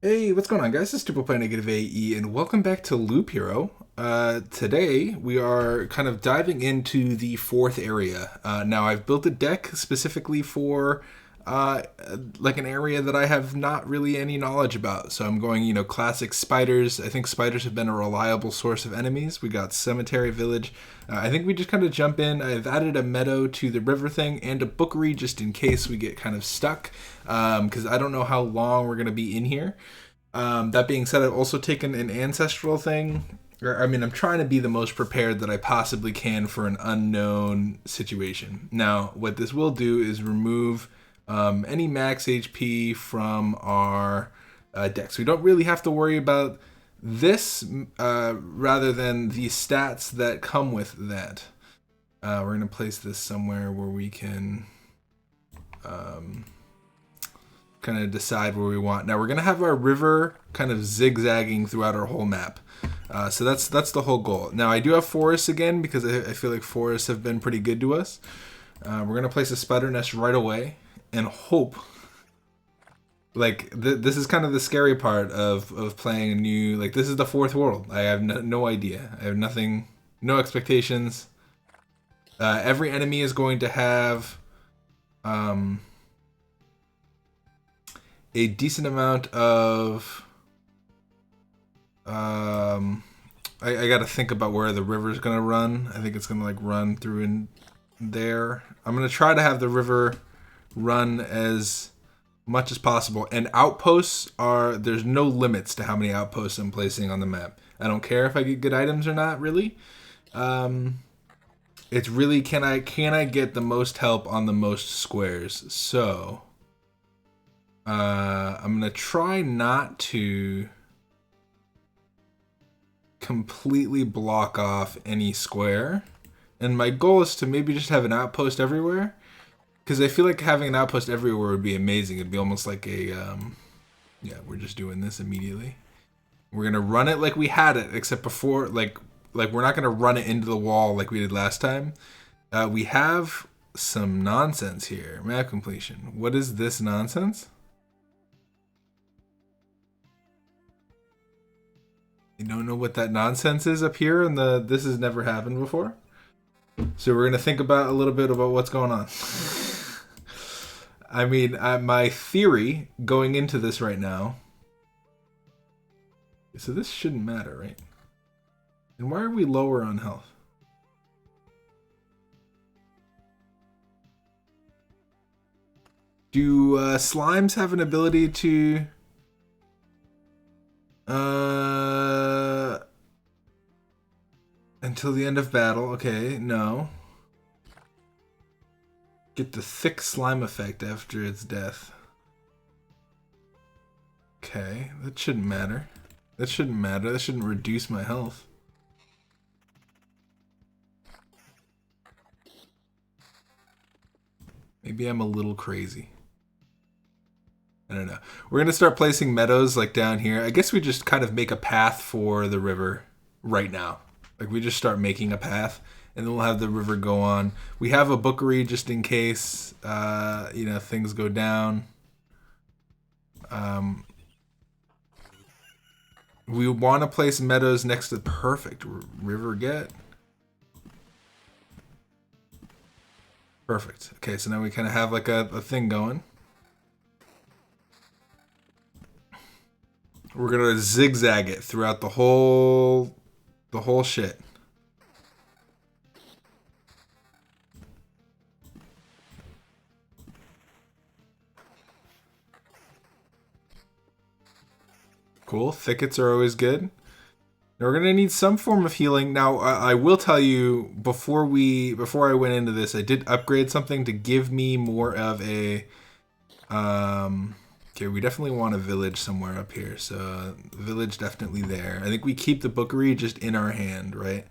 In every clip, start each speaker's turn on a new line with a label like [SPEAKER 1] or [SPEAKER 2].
[SPEAKER 1] Hey, what's going on, guys? This is Triple Play Negative AE, and welcome back to Loop Hero. Today, we are kind of diving into the fourth area. Now, I've built a deck specifically for uh, like an area that I have not really any knowledge about. So I'm going, classic spiders. I think spiders have been a reliable source of enemies. We got Cemetery Village. I think we just kind of jump in. I've added a meadow to the river thing and a bookery just in case we get kind of stuck, because I don't know how long we're going to be in here. That being said, I've also taken an ancestral thing. I'm trying to be the most prepared that I possibly can for an unknown situation. Now, what this will do is remove any max HP from our decks. We don't really have to worry about this, rather than the stats that come with that. We're going to place this somewhere where we can kind of decide where we want. Now we're gonna have our river kind of zigzagging throughout our whole map. So that's the whole goal. Now I do have forests again because I feel like forests have been pretty good to us. We're gonna place a spider nest right away and hope. Like this is kind of the scary part of playing a new. Like this is the fourth world. I have no idea. I have nothing, no expectations. Every enemy is going to have a decent amount of I got to think about where the river's gonna run. I think it's gonna like run through in there. I'm gonna try to have the river run as much as possible. And outposts are, there's no limits to how many outposts I'm placing on the map. I don't care if I get good items or not. Really, it's really can I get the most help on the most squares. So I'm gonna try not to completely block off any square, and my goal is to maybe just have an outpost everywhere. Because I feel like having an outpost everywhere would be amazing. It'd be almost like a yeah. We're just doing this immediately. We're gonna run it like we had it, except before like we're not gonna run it into the wall like we did last time. We have some nonsense here. Map completion. What is this nonsense? You don't know what that nonsense is up here, and this has never happened before. So we're gonna think about a little bit about what's going on. My theory going into this right now. So this shouldn't matter, right? And why are we lower on health? Do slimes have an ability to until the end of battle? Okay, no. Get the thick slime effect after its death. Okay, that shouldn't matter. That shouldn't matter. That shouldn't reduce my health. Maybe I'm a little crazy. I don't know. We're gonna start placing meadows like down here. I guess we just kind of make a path for the river right now. Like we just start making a path, and then we'll have the river go on. We have a bookery just in case, things go down. We want to place meadows next to perfect river get. Perfect. Okay, so now we kind of have like a thing going. We're gonna zigzag it throughout the whole shit. Cool. Thickets are always good. Now we're gonna need some form of healing. Now I will tell you before I went into this, I did upgrade something to give me more of a Okay, we definitely want a village somewhere up here. So village definitely there. I think we keep the bookery just in our hand, right?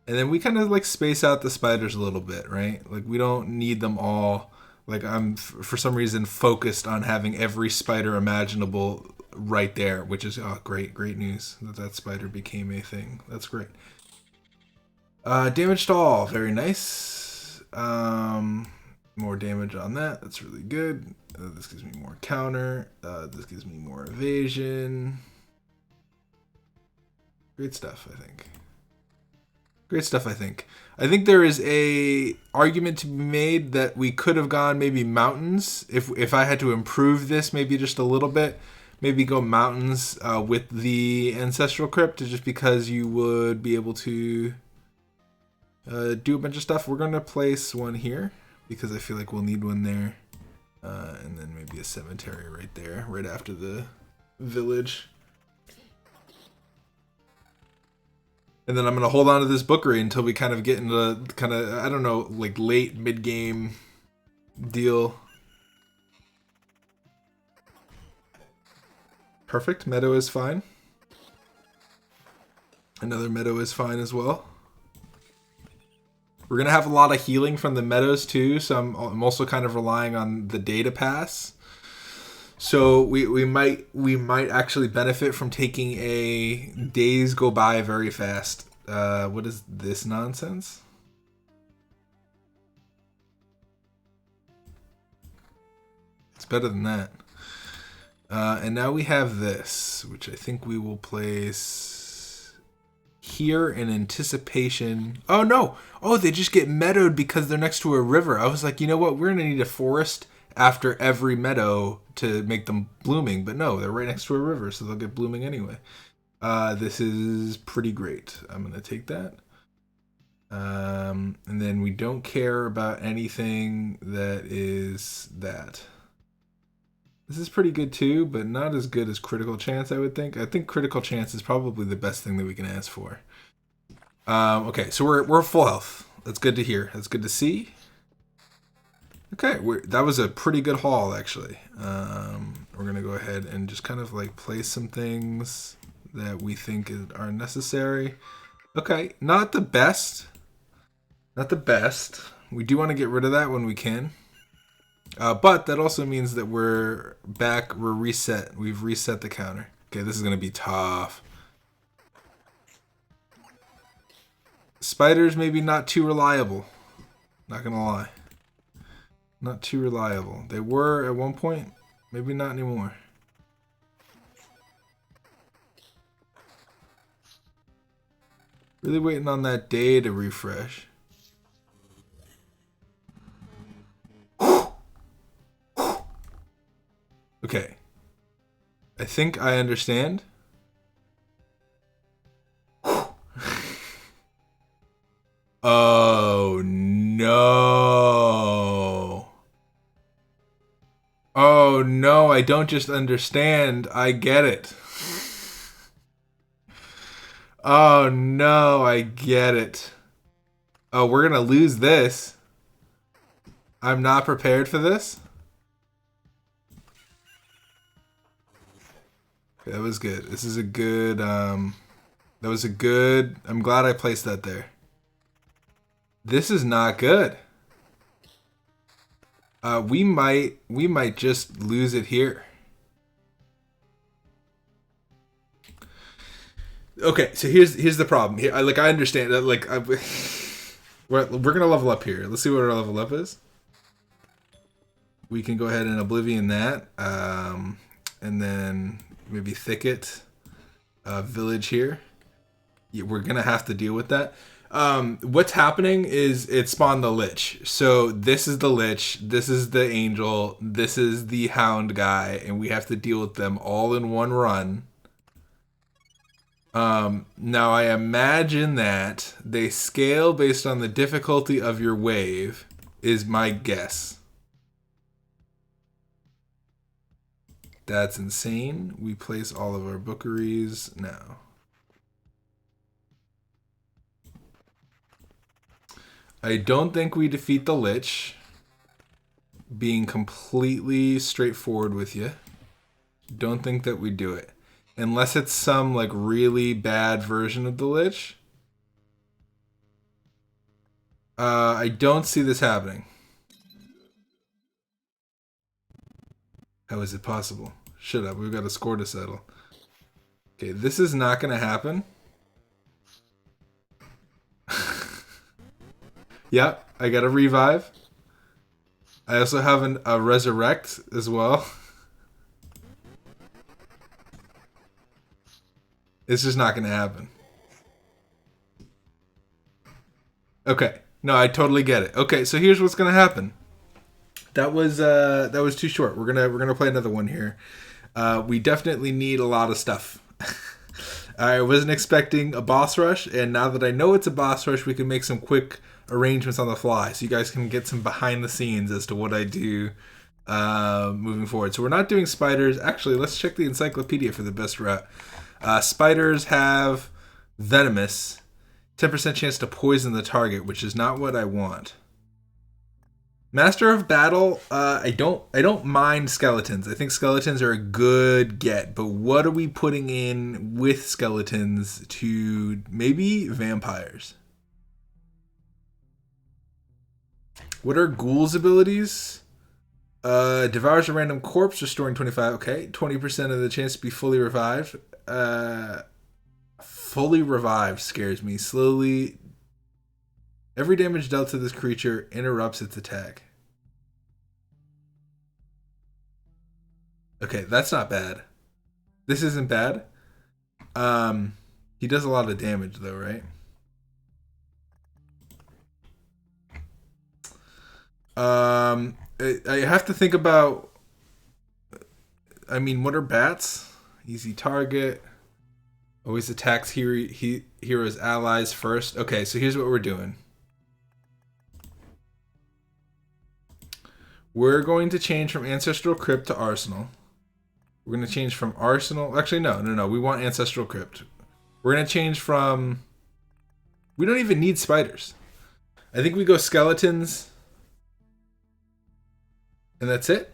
[SPEAKER 1] And then we kind of like space out the spiders a little bit, right? Like we don't need them all. Like I'm for some reason focused on having every spider imaginable right there, which is great news that spider became a thing. That's great. Damaged all, very nice. More damage on that. That's really good. This gives me more counter. This gives me more evasion. Great stuff, I think. Great stuff, I think. I think there is a argument to be made that we could have gone maybe mountains. If I had to improve this maybe just a little bit, maybe go mountains with the Ancestral Crypt, just because you would be able to do a bunch of stuff. We're going to place one here because I feel like we'll need one there. And then maybe a cemetery right there, right after the village. And then I'm going to hold on to this bookery until we kind of get into kind of, I don't know, like late mid-game deal. Perfect. Meadow is fine. Another meadow is fine as well. We're going to have a lot of healing from the meadows too, so I'm also kind of relying on the data pass. So we might actually benefit from taking a days go by very fast. What is this nonsense? It's better than that. And now we have this, which I think we will place here in anticipation. Oh no! Oh, they just get meadowed because they're next to a river. I was like, you know what? We're gonna need a forest after every meadow to make them blooming, but no, they're right next to a river, so they'll get blooming anyway. This is pretty great. I'm gonna take that. And then we don't care about anything that is that. This is pretty good too, but not as good as Critical Chance, I would think. I think Critical Chance is probably the best thing that we can ask for. Okay, so we're full health. That's good to hear. That's good to see. Okay, that was a pretty good haul, actually. We're going to go ahead and just kind of like place some things that we think are necessary. Okay, not the best. Not the best. We do want to get rid of that when we can. But that also means that we're back, we're reset. We've reset the counter. Okay, this is going to be tough. Spiders maybe not too reliable. Not going to lie. Not too reliable. They were at one point, maybe not anymore. Really waiting on that day to refresh. Okay. I think I understand. Oh no. Oh no, I don't just understand. I get it. Oh no, I get it. Oh, we're gonna lose this. I'm not prepared for this. That was good. This is a good, that was a good, I'm glad I placed that there. This is not good. We might just lose it here. Okay, so here's the problem. Here, I understand that. We're gonna level up here. Let's see what our level up is. We can go ahead and Oblivion that, and then maybe Thicket, Village here. Yeah, we're gonna have to deal with that. What's happening is it spawned the Lich. So this is the Lich, this is the Angel, this is the Hound guy, and we have to deal with them all in one run. Now I imagine that they scale based on the difficulty of your wave, is my guess. That's insane. We place all of our bookeries now. I don't think we defeat the Lich. Being completely straightforward with you. Don't think that we do it. Unless it's some like really bad version of the Lich. I don't see this happening. How is it possible? Shut up, we've got a score to settle. Okay, this is not gonna happen. Yep, I got a revive. I also have a resurrect as well. It's just not going to happen. Okay. No, I totally get it. Okay, so here's what's going to happen. That was too short. We're gonna play another one here. We definitely need a lot of stuff. I wasn't expecting a boss rush, and now that I know it's a boss rush, we can make some quick arrangements on the fly, so you guys can get some behind the scenes as to what I do moving forward. So we're not doing spiders. Actually, let's check the encyclopedia for the best route. Spiders have venomous, 10% chance to poison the target, which is not what I want. Master of Battle, I don't mind skeletons. I think skeletons are a good get, but what are we putting in with skeletons to maybe vampires? What are ghouls' abilities? Devours a random corpse, restoring 25. Okay, 20% of the chance to be fully revived. Fully revived scares me. Slowly. Every damage dealt to this creature interrupts its attack. Okay, that's not bad. This isn't bad. He does a lot of damage though, right? I have to think about. I mean, what are bats? Easy target. Always attacks heroes' allies first. Okay, so here's what we're doing. We're going to change from Ancestral Crypt to Arsenal. We're going to change from Arsenal. Actually, no. We want Ancestral Crypt. We're going to change from. We don't even need spiders. I think we go skeletons. And that's it?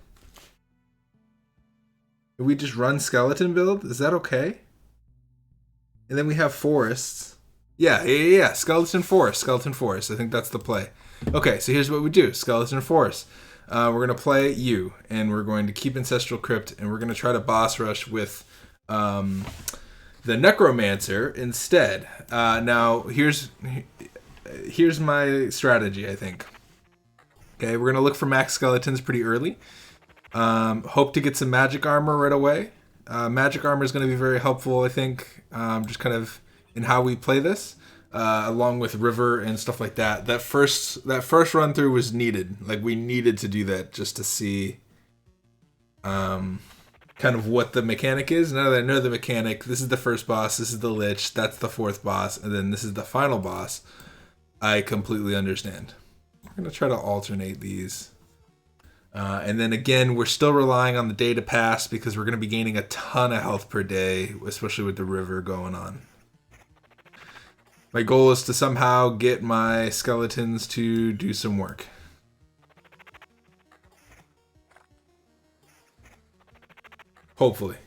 [SPEAKER 1] We just run skeleton build? Is that okay? And then we have forests. Yeah. Skeleton forest. I think that's the play. Okay, so here's what we do. Skeleton forest. We're going to play you, and we're going to keep Ancestral Crypt, and we're going to try to boss rush with the Necromancer instead. Now, here's my strategy, I think. Okay, we're going to look for max skeletons pretty early. Hope to get some magic armor right away. Magic armor is going to be very helpful, I think, just kind of in how we play this. Along with river and stuff like that. That first run through was needed. Like, we needed to do that just to see kind of what the mechanic is. Now that I know the mechanic, this is the first boss, this is the Lich, that's the fourth boss, and then this is the final boss. I completely understand. We're going to try to alternate these. And then again, we're still relying on the day to pass because we're going to be gaining a ton of health per day, especially with the river going on. My goal is to somehow get my skeletons to do some work. Hopefully.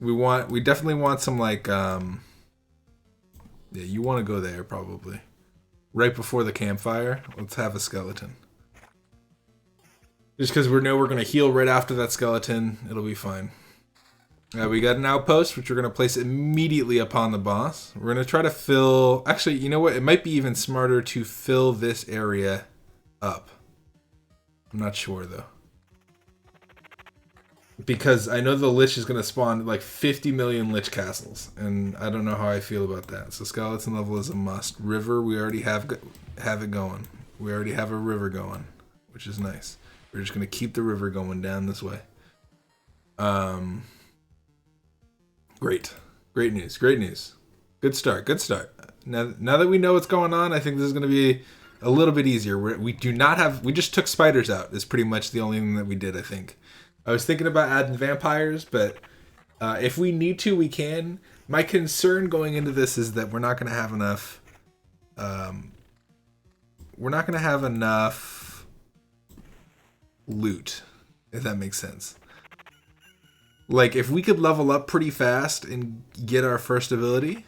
[SPEAKER 1] We definitely want some, like, yeah, you want to go there probably. Right before the campfire, let's have a skeleton. Just because we know we're going to heal right after that skeleton, it'll be fine. We got an outpost, which we're going to place immediately upon the boss. We're going to try to fill... Actually, you know what? It might be even smarter to fill this area up. I'm not sure, though. Because I know the Lich is going to spawn like 50 million Lich castles. And I don't know how I feel about that. So skeleton level is a must. River, we already have it going. We already have a river going, which is nice. We're just going to keep the river going down this way. Great news. Good start. Now that we know what's going on, I think this is going to be a little bit easier. We just took spiders out. Is pretty much the only thing that we did, I think. I was thinking about adding vampires, but if we need to, we can. My concern going into this is that we're not going to have enough. We're not going to have enough loot, if that makes sense. Like, if we could level up pretty fast and get our first ability.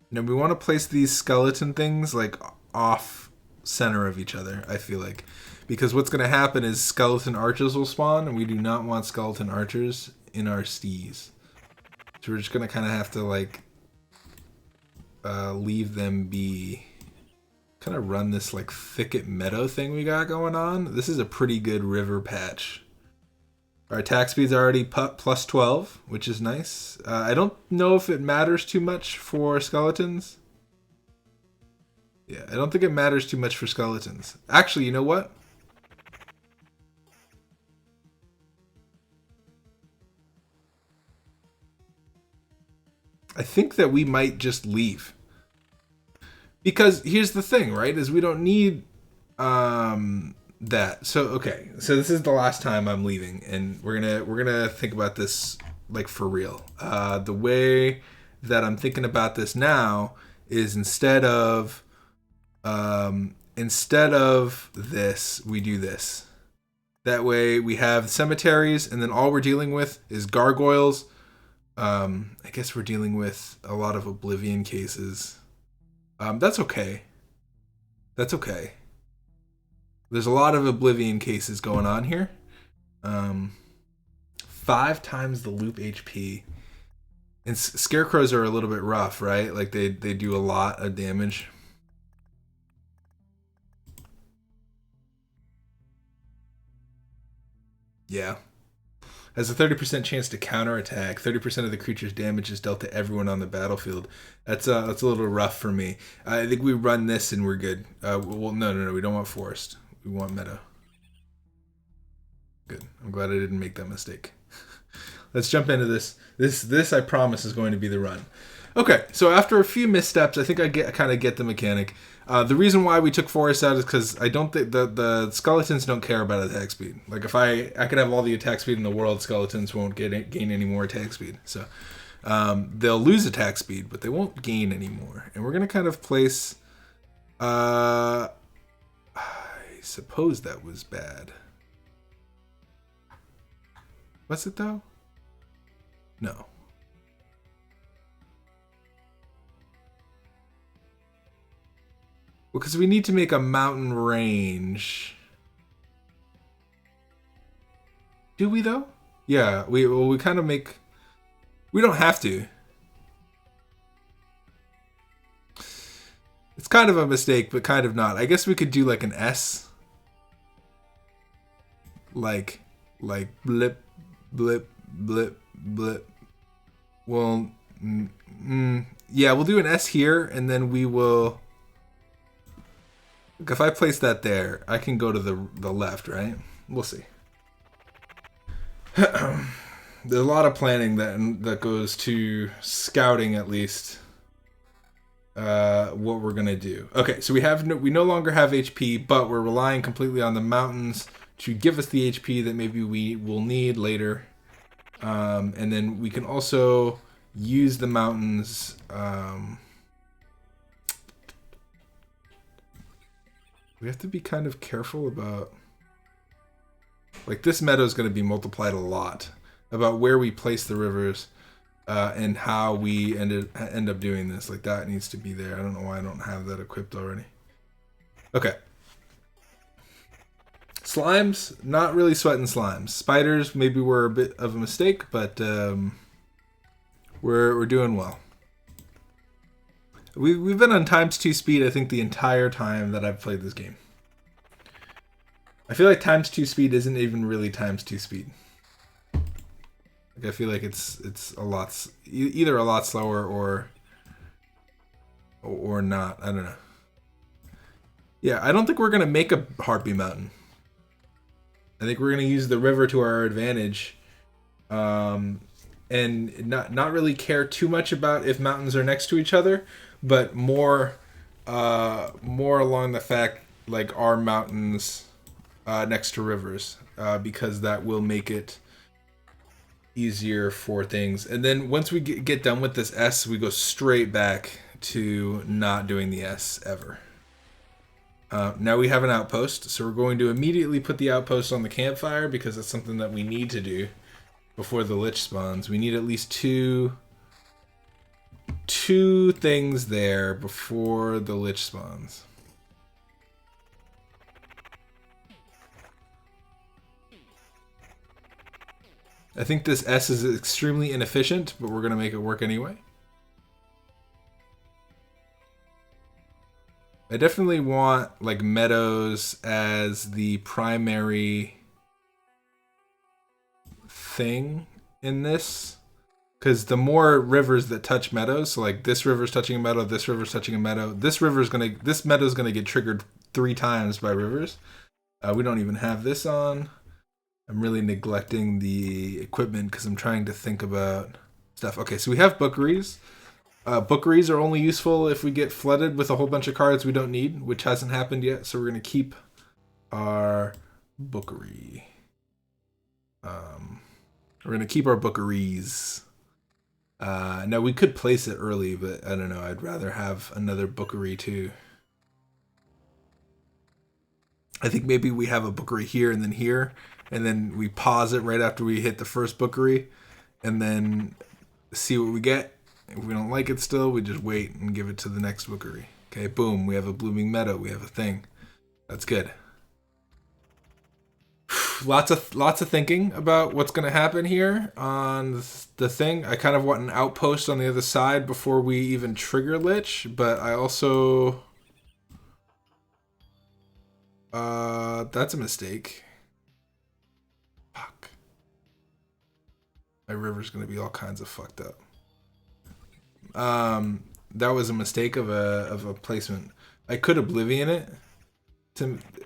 [SPEAKER 1] Now, we want to place these skeleton things, like, off center of each other, I feel like. Because what's going to happen is skeleton archers will spawn, and we do not want skeleton archers in our stees. So we're just going to kind of have to, like, leave them be kind of run this like thicket meadow thing we got going on. This is a pretty good river patch. Our attack speed's already plus 12, which is nice. I don't know if it matters too much for skeletons. Yeah, I don't think it matters too much for skeletons. Actually, you know what? I think that we might just leave. Because here's the thing, right? Is we don't need that. So okay, so this is the last time I'm leaving, and we're gonna think about this like for real. The way that I'm thinking about this now is instead of this, we do this. That way we have cemeteries, and then all we're dealing with is gargoyles. I guess we're dealing with a lot of oblivion cases. That's okay. That's okay. There's a lot of oblivion cases going on here. 5 times the loop HP. And scarecrows are a little bit rough, right? Like they do a lot of damage. Yeah. Has a 30% chance to counterattack. 30% of the creature's damage is dealt to everyone on the battlefield. That's a little rough for me. I think we run this and we're good. Well, no. We don't want forest. We want meadow. Good. I'm glad I didn't make that mistake. Let's jump into this. This I promise is going to be the run. Okay, so after a few missteps, I think I kind of get the mechanic. The reason why we took forest out is because I don't think the skeletons don't care about attack speed. Like if I could have all the attack speed in the world, skeletons won't gain any more attack speed. So they'll lose attack speed, but they won't gain any more. And we're gonna kind of place. I suppose that was bad. Was it though? No. Because we need to make a mountain range. Do we though? Yeah, we kind of make. We don't have to. It's kind of a mistake, but kind of not. I guess we could do like an S. Like blip, blip, blip, blip. Well, yeah, we'll do an S here, and then we will. If I place that there, I can go to the left, right? We'll see. There's a lot of planning that goes to scouting, at least. What we're gonna do. Okay, so we no longer have HP, but we're relying completely on the mountains to give us the HP that maybe we will need later. And then we can also use the mountains. We have to be kind of careful about, like, this meadow is going to be multiplied a lot, about where we place the rivers and how we end up doing this. Like, that needs to be there. I don't know why I don't have that equipped already. Okay. Slimes, not really sweating slimes. Spiders maybe were a bit of a mistake, but we're doing well. We've been on ×2 speed, I think, the entire time that I've played this game. I feel like ×2 speed isn't even really ×2 speed. Like I feel like it's a lot, either a lot slower or not. I don't know. Yeah, I don't think we're gonna make a Harpy Mountain. I think we're gonna use the river to our advantage, and not really care too much about if mountains are next to each other. But more along the fact, like, our mountains next to rivers, because that will make it easier for things. And then once we get done with this S, we go straight back to not doing the S ever. Now we have an outpost, so we're going to immediately put the outpost on the campfire because it's something that we need to do before the lich spawns. We need at least two things there before the lich spawns. I think this S is extremely inefficient, but we're gonna make it work anyway. I definitely want like meadows as the primary thing in this, because the more rivers that touch meadows, so like this river's touching a meadow, this river's touching a meadow, this meadow's gonna get triggered 3 times by rivers. We don't even have this on. I'm really neglecting the equipment because I'm trying to think about stuff. Okay, so we have bookeries. Bookeries are only useful if we get flooded with a whole bunch of cards we don't need, which hasn't happened yet. So we're going to keep our bookery. We're going to keep our bookeries. Now, we could place it early, but I don't know. I'd rather have another bookery too. I think maybe we have a bookery here, and then we pause it right after we hit the first bookery, and then see what we get. If we don't like it still, we just wait and give it to the next bookery. Okay, boom, we have a blooming meadow. We have a thing. That's good. Lots of thinking about what's going to happen here on the thing. I kind of want an outpost on the other side before we even trigger Lich, but I also... that's a mistake. Fuck. My river's going to be all kinds of fucked up. That was a mistake of a placement. I could Oblivion it.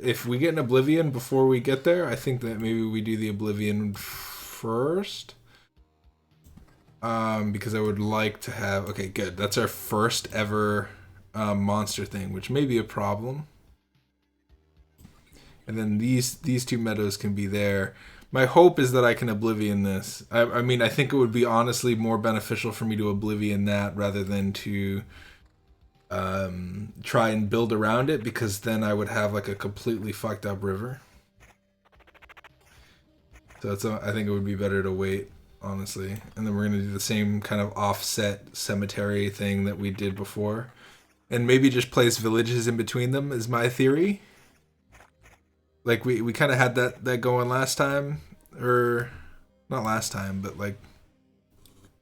[SPEAKER 1] If we get an Oblivion before we get there, I think that maybe we do the Oblivion first. Because I would like to have... Okay, good. That's our first ever monster thing, which may be a problem. And then these 2 meadows can be there. My hope is that I can Oblivion this. I mean, I think it would be honestly more beneficial for me to Oblivion that rather than to try and build around it, because then I would have like a completely fucked up river. So I think it would be better to wait, honestly. And then we're going to do the same kind of offset cemetery thing that we did before. And maybe just place villages in between them is my theory. Like we kind of had that going last time, or not last time, but like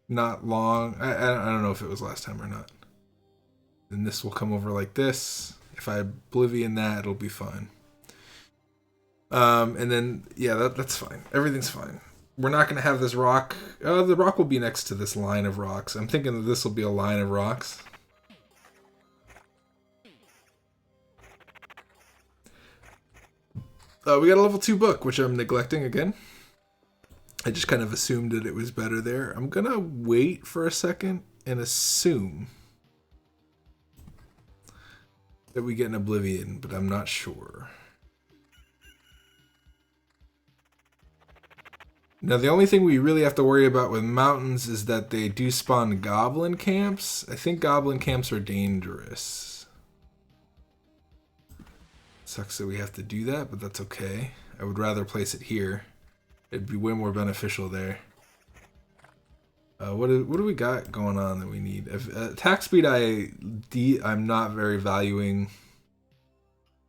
[SPEAKER 1] not long. I don't know if it was last time or not. Then this will come over like this. If I Oblivion that, it'll be fine. And then yeah, that's fine. Everything's fine. We're not gonna have this rock. The rock will be next to this line of rocks. I'm thinking that this will be a line of rocks. We got a level 2 book, which I'm neglecting again. I just kind of assumed that it was better there. I'm going to wait for a second and assume that we get an Oblivion, but I'm not sure. Now, the only thing we really have to worry about with mountains is that they do spawn goblin camps. I think goblin camps are dangerous. Sucks that we have to do that, but that's okay. I would rather place it here. It'd be way more beneficial there. What do we got going on that we need? Attack speed I'm not very valuing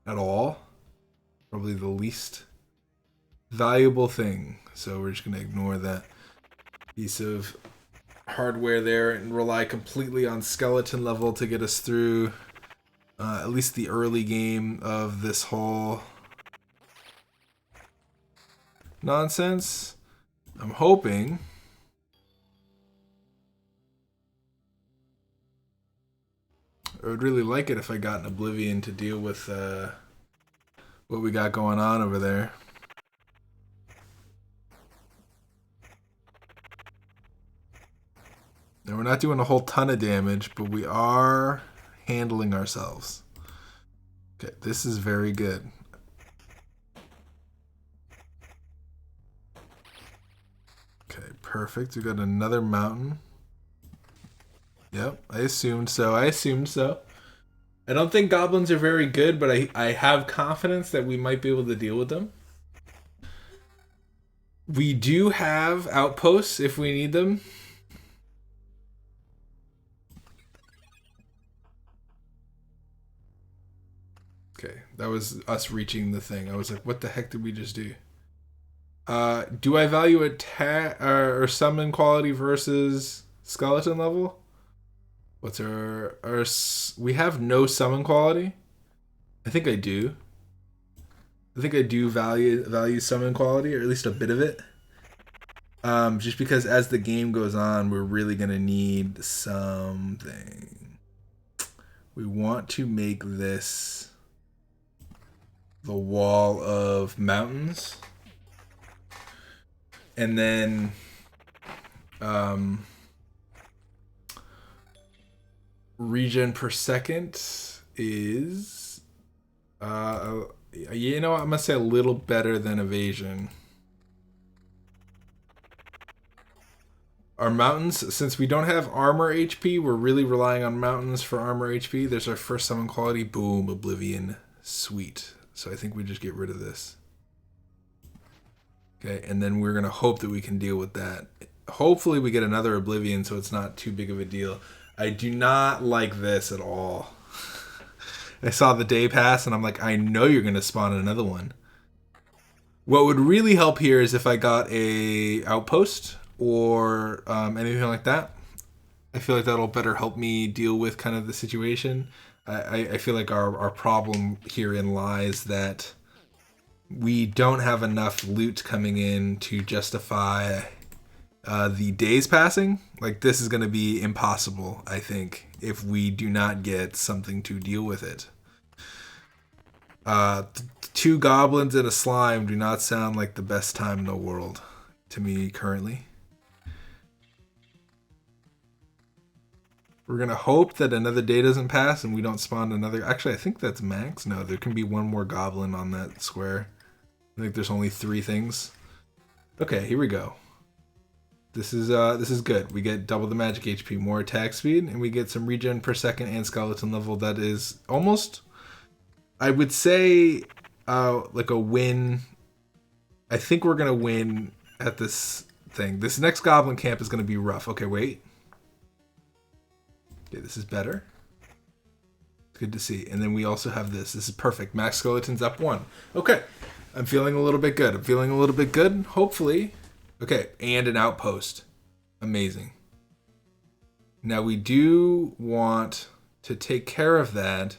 [SPEAKER 1] at all. Probably the least valuable thing. So we're just going to ignore that piece of hardware there and rely completely on skeleton level to get us through at least the early game of this whole nonsense. I'm hoping I would really like it if I got an Oblivion to deal with what we got going on over there. Now we're not doing a whole ton of damage, but we are handling ourselves. Okay, this is very good. Okay, perfect. We got another mountain. Yep, I assumed so. I don't think goblins are very good, but I have confidence that we might be able to deal with them. We do have outposts if we need them. Okay, that was us reaching the thing. I was like, what the heck did we just do? Do I value attack or summon quality versus skeleton level? What's our we have no summon quality. I think I do. I think I do value summon quality, or at least a bit of it. Just because as the game goes on, we're really gonna need something. We want to make this the wall of mountains, and then regen per second is you know, I'm gonna say a little better than evasion. Our mountains, since we don't have armor HP, we're really relying on mountains for armor HP. There's our first summon quality. Boom, Oblivion. Sweet. So I think we just get rid of this. Okay, and then we're going to hope that we can deal with that. Hopefully we get another Oblivion so it's not too big of a deal. I do not like this at all. I saw the day pass and I'm like, I know you're going to spawn another one. What would really help here is if I got a outpost or anything like that. I feel like that'll better help me deal with kind of the situation. I feel like our problem herein lies that we don't have enough loot coming in to justify the days passing. Like, this is going to be impossible, I think, if we do not get something to deal with it. 2 goblins and a slime do not sound like the best time in the world to me currently. We're going to hope that another day doesn't pass and we don't spawn another. Actually, I think that's max. No, there can be one more goblin on that square. I think there's only 3 things. Okay, here we go. This is good. We get double the magic HP, more attack speed, and we get some regen per second and skeleton level. That is almost, I would say, like a win. I think we're going to win at this thing. This next goblin camp is going to be rough. Okay, wait. Okay, this is better. It's good to see. And then we also have this. This is perfect. Max skeletons up 1. Okay. I'm feeling a little bit good. I'm feeling a little bit good, hopefully. Okay, and an outpost. Amazing. Now we do want to take care of that,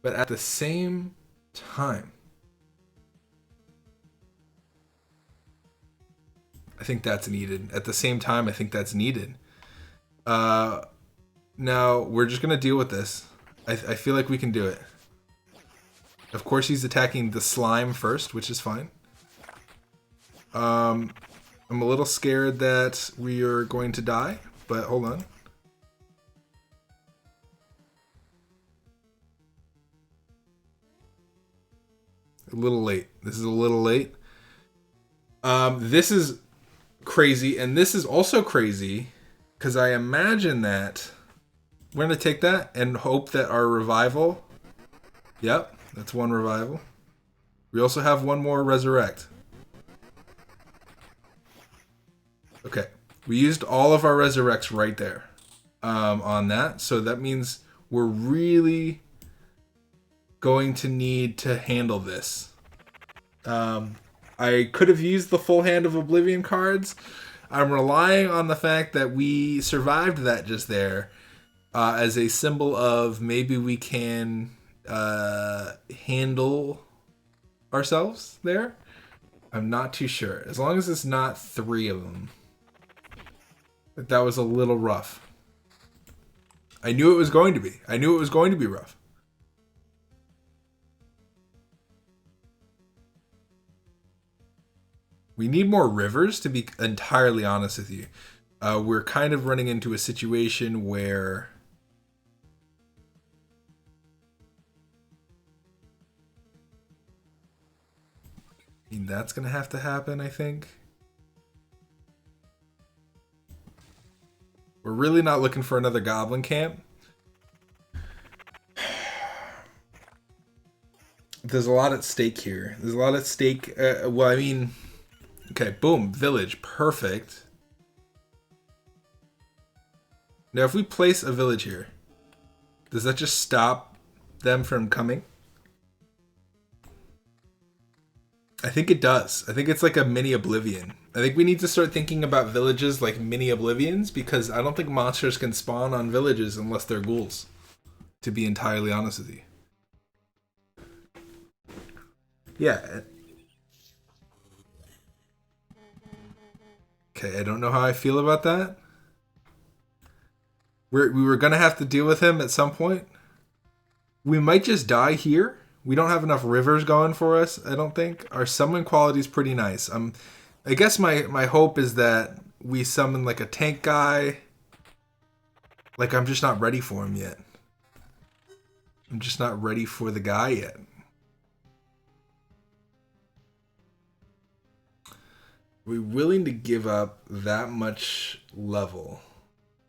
[SPEAKER 1] but at the same time, I think that's needed. At the same time, I think that's needed. Now, we're just going to deal with this. I feel like we can do it. Of course, he's attacking the slime first, which is fine. I'm a little scared that we are going to die, but hold on. A little late. This is a little late. This is crazy, and this is also crazy, because I imagine that we're going to take that and hope that our revival... Yep, that's 1 revival. We also have 1 more resurrect. Okay, we used all of our resurrects right there on that. So that means we're really going to need to handle this. I could have used the full hand of Oblivion cards. I'm relying on the fact that we survived that just there as a symbol of maybe we can handle ourselves there. I'm not too sure. As long as it's not 3 of them. But that was a little rough. I knew it was going to be. I knew it was going to be rough. We need more rivers, to be entirely honest with you. We're kind of running into a situation where... I mean, that's going to have to happen, I think. We're really not looking for another goblin camp. There's a lot at stake here. There's a lot at stake. Well, I mean... Okay, boom. Village. Perfect. Now, if we place a village here, does that just stop them from coming? I think it does. I think it's like a mini Oblivion. I think we need to start thinking about villages like mini Oblivions, because I don't think monsters can spawn on villages unless they're ghouls, to be entirely honest with you. Yeah. Okay, I don't know how I feel about that. We were gonna have to deal with him at some point. We might just die here. We don't have enough rivers going for us, I don't think. Our summon quality is pretty nice. I guess my hope is that we summon like a tank guy. Like, I'm just not ready for him yet. I'm just not ready for the guy yet. We're willing to give up that much level.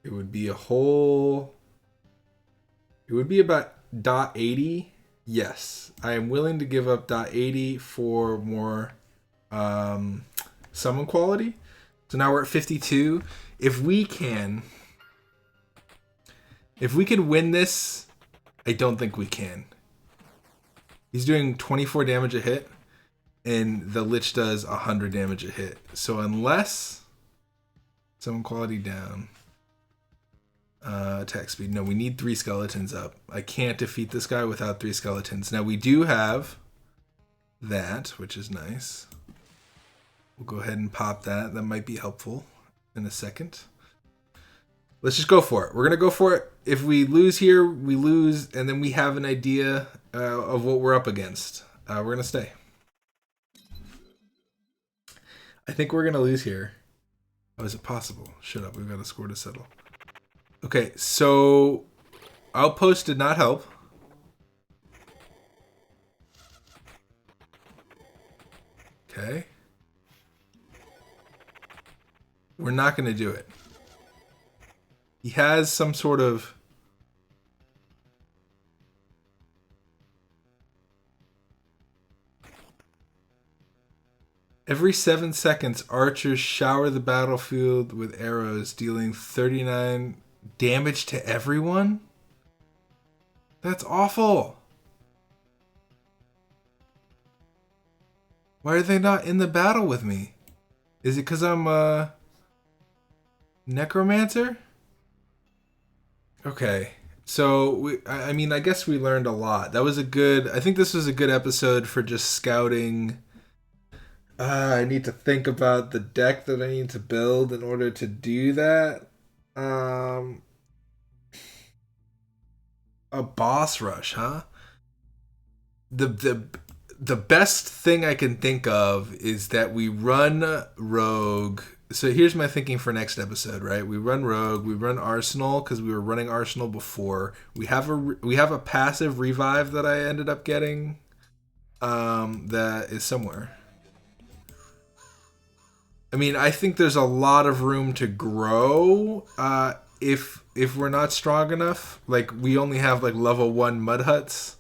[SPEAKER 1] It would be a whole... It would be about .80. Yes, I am willing to give up .80 for more summon quality. So now we're at 52. If we can win this, I don't think we can. He's doing 24 damage a hit, and the Lich does 100 damage a hit. So unless summon quality down, attack speed. No, we need 3 skeletons up. I can't defeat this guy without 3 skeletons. Now we do have that, which is nice. We'll go ahead and pop that. That might be helpful in a second. Let's just go for it. We're going to go for it. If we lose here, we lose, and then we have an idea of what we're up against. We're going to stay. I think we're going to lose here. Oh, is it possible? Shut up. We've got a score to settle. Okay, so Outpost did not help. Okay. We're not going to do it. He has some sort of... Every 7 seconds, archers shower the battlefield with arrows, dealing 39 damage to everyone? That's awful. Why are they not in the battle with me? Is it because I'm a necromancer? Okay. So, I mean, I guess we learned a lot. That was a good... I think this was a good episode for just scouting... I need to think about the deck that I need to build in order to do that. A boss rush, huh? The best thing I can think of is that we run rogue. So here's my thinking for next episode, right? We run rogue, we run arsenal because we were running arsenal before. We have a passive revive that I ended up getting. That is somewhere. I mean, I think there's a lot of room to grow if we're not strong enough. Like, we only have like level 1 mud huts,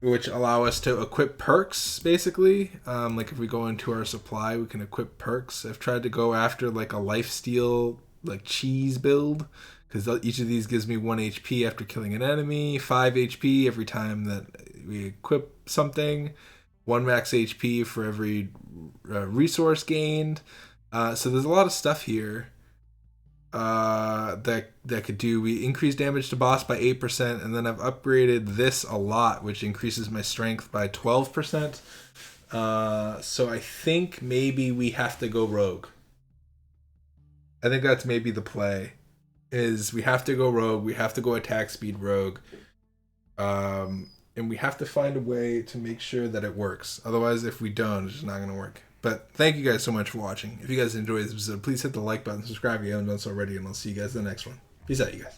[SPEAKER 1] which allow us to equip perks, basically. Like, if we go into our supply, we can equip perks. I've tried to go after like a lifesteal, like cheese build, because each of these gives me 1 HP after killing an enemy, 5 HP every time that we equip something, 1 max HP for every resource gained. So there's a lot of stuff here that could do. We increase damage to boss by 8%, and then I've upgraded this a lot, which increases my strength by 12%. So I think maybe we have to go rogue. I think that's maybe the play, is we have to go rogue, we have to go attack speed rogue. And we have to find a way to make sure that it works. Otherwise, if we don't, it's just not going to work. But thank you guys so much for watching. If you guys enjoyed this episode, please hit the like button, subscribe if you haven't done so already, and I'll see you guys in the next one. Peace out, you guys.